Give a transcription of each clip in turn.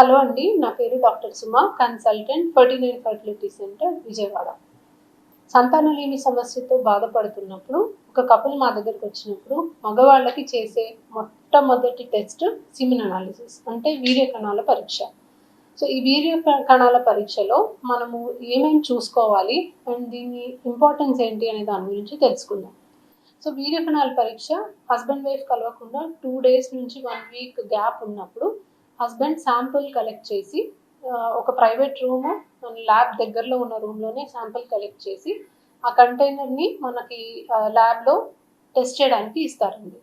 Hello అండి. నా పేరు doctor Suma, consultant 49 fertility centre Vijayawada. సంతానలేమి సమస్యతో బాధపడుతున్నప్పుడు ఒక కపుల్ మా దగ్గరికి వచ్చినప్పుడు మగవాళ్ళకి చేసే మొట్టమొదటి టెస్ట్ సిమెన్ అనాలిసిస్ అంటే వీర్య కణాల పరీక్ష. సో ఈ వీర్య కణాల పరీక్షలో మనము ఏమేమి చూసుకోవాలి అండ్ దీని ఇంపార్టెన్స్ ఏంటి అనే దాని గురించి తెలుసుకుందాం. సో వీర్య కణాల పరీక్ష హస్బెండ్ వైఫ్ కలవకుండా 2 days నుంచి 1 week గ్యాప్ ఉన్నప్పుడు హస్బెండ్ శాంపుల్ కలెక్ట్ చేసి ఒక ప్రైవేట్ రూమ్ మన ల్యాబ్ దగ్గరలో ఉన్న రూమ్లోనే శాంపుల్ కలెక్ట్ చేసి ఆ కంటైనర్ని మనకి ల్యాబ్లో టెస్ట్ చేయడానికి ఇస్తారండి.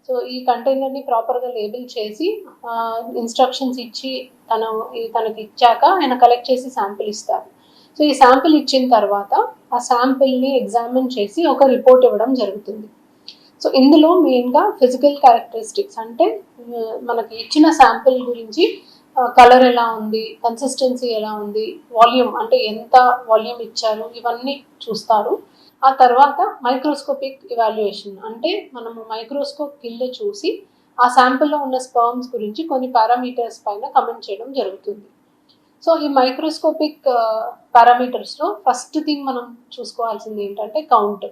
సో ఈ కంటైనర్ని ప్రాపర్గా లేబుల్ చేసి ఇన్స్ట్రక్షన్స్ ఇచ్చి తనకి ఇచ్చాక ఆయన కలెక్ట్ చేసి శాంపుల్ ఇస్తారు. సో ఈ శాంపుల్ ఇచ్చిన తర్వాత ఆ శాంపుల్ని ఎగ్జామిన్ చేసి ఒక రిపోర్ట్ ఇవ్వడం జరుగుతుంది. సో ఇందులో మెయిన్గా ఫిజికల్ క్యారెక్టరిస్టిక్స్ అంటే మనకి ఇచ్చిన శాంపిల్ గురించి కలర్ ఎలా ఉంది, కన్సిస్టెన్సీ ఎలా ఉంది, వాల్యూమ్ అంటే ఎంత వాల్యూమ్ ఇచ్చారు, ఇవన్నీ చూస్తారు. ఆ తర్వాత మైక్రోస్కోపిక్ ఇవాల్యుయేషన్ అంటే మనము మైక్రోస్కోప్ కింద చూసి ఆ శాంపిల్లో ఉన్న స్పర్మ్స్ గురించి కొన్ని పారామీటర్స్ పైన కమెంట్ చేయడం జరుగుతుంది. సో ఈ మైక్రోస్కోపిక్ పారామీటర్స్లో ఫస్ట్ థింగ్ మనం చూసుకోవాల్సింది ఏంటంటే కౌంట్.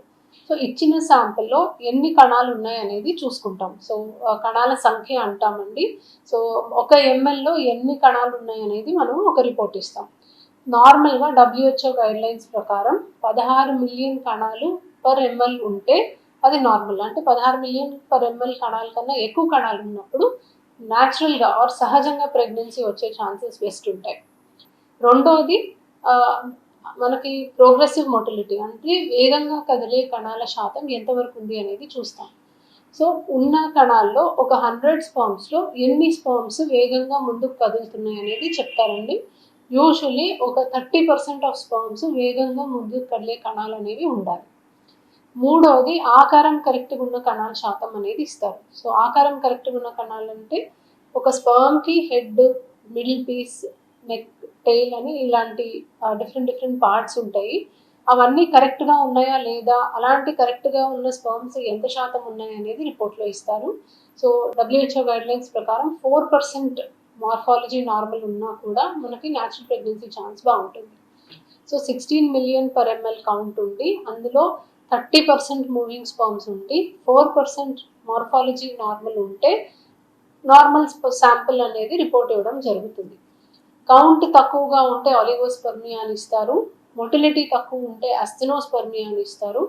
సో ఇచ్చిన శాంపిల్లో ఎన్ని కణాలు ఉన్నాయి అనేది చూసుకుంటాం. సో కణాల సంఖ్య అంటామండి. సో 1 mlలో ఎన్ని కణాలు ఉన్నాయి అనేది మనం ఒక రిపోర్ట్ ఇస్తాం. నార్మల్గా WHO గైడ్లైన్స్ ప్రకారం 16 మిలియన్ కణాలు పర్ ml ఉంటే అది నార్మల్. అంటే 16 మిలియన్ పర్ ml కణాల కన్నా ఎక్కువ కణాలు ఉన్నప్పుడు న్యాచురల్గా ఆర్ సహజంగా ప్రెగ్నెన్సీ వచ్చే ఛాన్సెస్ బెస్ట్ ఉంటాయి. రెండోది మనకి ప్రోగ్రెసివ్ మోటిలిటీ అంటే వేగంగా కదిలే కణాల శాతం ఎంతవరకు ఉంది అనేది చూస్తాం. సో ఉన్న కణాల్లో ఒక 100 స్పర్మ్స్లో ఎన్ని స్పర్మ్స్ వేగంగా ముందుకు కదులుతున్నాయి అనేది చెప్తారండి. యూజువలీ ఒక 30% ఆఫ్ స్పర్మ్స్ వేగంగా ముందుకు కదిలే కణాలు అనేవి ఉండాలి. మూడవది ఆకారం కరెక్ట్గా ఉన్న కణాల శాతం అనేది ఇస్తారు. సో ఆకారం కరెక్ట్గా ఉన్న కణాలు అంటే ఒక స్పర్మ్కి head, middle piece, neck, tail అని ఇలాంటి డిఫరెంట్ పార్ట్స్ ఉంటాయి. అవన్నీ కరెక్ట్గా ఉన్నాయా లేదా, అలాంటి కరెక్ట్గా ఉన్న స్పర్మ్స్ ఎంత శాతం ఉన్నాయి అనేది రిపోర్ట్లో ఇస్తారు. సో WHO గైడ్లైన్స్ ప్రకారం 4% మార్ఫాలజీ నార్మల్ ఉన్నా కూడా మనకి న్యాచురల్ ప్రెగ్నెన్సీ ఛాన్స్ బాగుంటుంది. So 16 million per ml count ఉండి అందులో 30% మూవింగ్ స్పర్మ్స్ ఉండి 4% మార్ఫాలజీ నార్మల్ ఉంటే నార్మల్ శాంపుల్ అనేది రిపోర్ట్ ఇవ్వడం జరుగుతుంది. కౌంట్ తక్కువగా ఉంటే ఆలిగోస్పర్మియా అని ఇస్తారు, మొటిలిటీ తక్కువ ఉంటే అస్థెనోస్పర్మియా అని ఇస్తారు,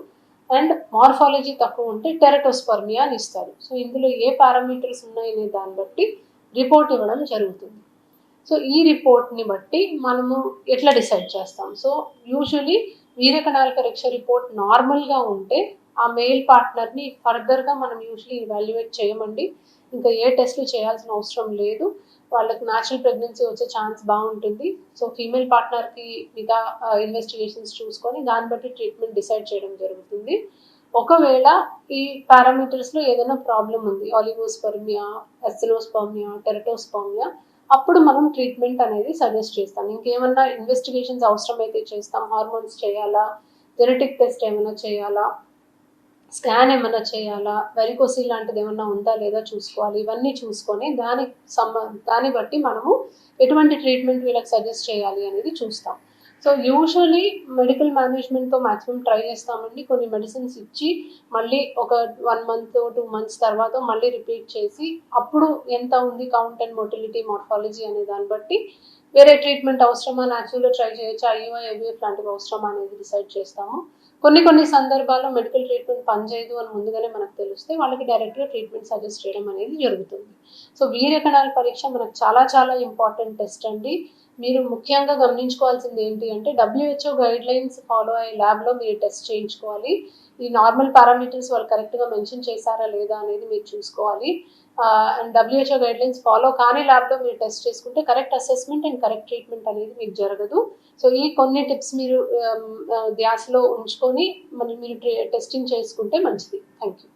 అండ్ మార్ఫాలజీ తక్కువ ఉంటే టెరటోస్పర్మియా అని ఇస్తారు. సో ఇందులో ఏ పారామీటర్స్ ఉన్నాయనే దాన్ని బట్టి రిపోర్ట్ ఇవ్వడం జరుగుతుంది. సో ఈ రిపోర్ట్ని బట్టి మనము ఎట్లా డిసైడ్ చేస్తాం? సో యూజువలీ వీర్య కణాల పరీక్ష రిపోర్ట్ నార్మల్గా ఉంటే ఆ మెయిల్ పార్ట్నర్ని ఫర్దర్గా మనం యూజువలీ ఇవాల్యుయేట్ చేయమండి. ఇంకా ఏ టెస్ట్లు చేయాల్సిన అవసరం లేదు. వాళ్ళకి న్యాచురల్ ప్రెగ్నెన్సీ వచ్చే ఛాన్స్ బాగుంటుంది. సో ఫీమేల్ పార్ట్నర్కి మిగతా ఇన్వెస్టిగేషన్స్ చూసుకొని దాన్ని బట్టి ట్రీట్మెంట్ డిసైడ్ చేయడం జరుగుతుంది. ఒకవేళ ఈ పారామీటర్స్లో ఏదైనా ప్రాబ్లం ఉంది, ఆలిగోస్పర్మియా, అస్థెనోస్పర్మియా, టెరటోస్పర్మియా, అప్పుడు మనం ట్రీట్మెంట్ అనేది సజెస్ట్ చేస్తాం. ఇంకేమన్నా ఇన్వెస్టిగేషన్స్ అవసరమైతే చేస్తాం. హార్మోన్స్ చేయాలా, జెనెటిక్ టెస్ట్ ఏమైనా చేయాలా, స్కాన్ ఏమైనా చేయాలా, వెరికోసిల్ లాంటిది ఏమన్నా ఉందా లేదా చూసుకోవాలి. ఇవన్నీ చూసుకొని దాన్ని బట్టి మనము ఎటువంటి ట్రీట్మెంట్ వీళ్ళకి సజెస్ట్ చేయాలి అనేది చూస్తాం. సో యూజువలీ మెడికల్ మేనేజ్మెంట్తో మ్యాక్సిమం ట్రై చేస్తామండి. కొన్ని మెడిసిన్స్ ఇచ్చి మళ్ళీ ఒక 1 month 2 months తర్వాత మళ్ళీ రిపీట్ చేసి అప్పుడు ఎంత ఉంది కౌంట్ అండ్ మోటిలిటీ, మార్ఫాలజీ అనే దాన్ని బట్టి వేరే ట్రీట్మెంట్ అవసరమా, న్యాచురల్గా ట్రై చేయొచ్చా, IVF లాంటివి అవసరమా అనేది డిసైడ్ చేస్తాము. కొన్ని సందర్భాల్లో మెడికల్ ట్రీట్మెంట్ పనిచేయదు అని ముందుగానే మనకు తెలిస్తే వాళ్ళకి డైరెక్ట్గా ట్రీట్మెంట్ సజెస్ట్ చేయడం అనేది జరుగుతుంది. సో వీర్య కణాల పరీక్ష మనకు చాలా ఇంపార్టెంట్ టెస్ట్ అండి. మీరు ముఖ్యంగా గమనించుకోవాల్సింది ఏంటి అంటే WHO గైడ్లైన్స్ ఫాలో అయ్యే ల్యాబ్లో మీరు టెస్ట్ చేయించుకోవాలి. ఈ నార్మల్ పారామీటర్స్ వాళ్ళు కరెక్ట్గా మెన్షన్ చేశారా లేదా అనేది మీరు చూసుకోవాలి. అండ్ WHO గైడ్లైన్స్ ఫాలో కానీ ల్యాబ్లో మీరు టెస్ట్ చేసుకుంటే correct assessment and correct treatment అనేది మీకు జరగదు. సో ఈ కొన్ని టిప్స్ మీరు ధ్యాసలో ఉంచుకొని మీరు టెస్టింగ్ చేసుకుంటే మంచిది. Thank you.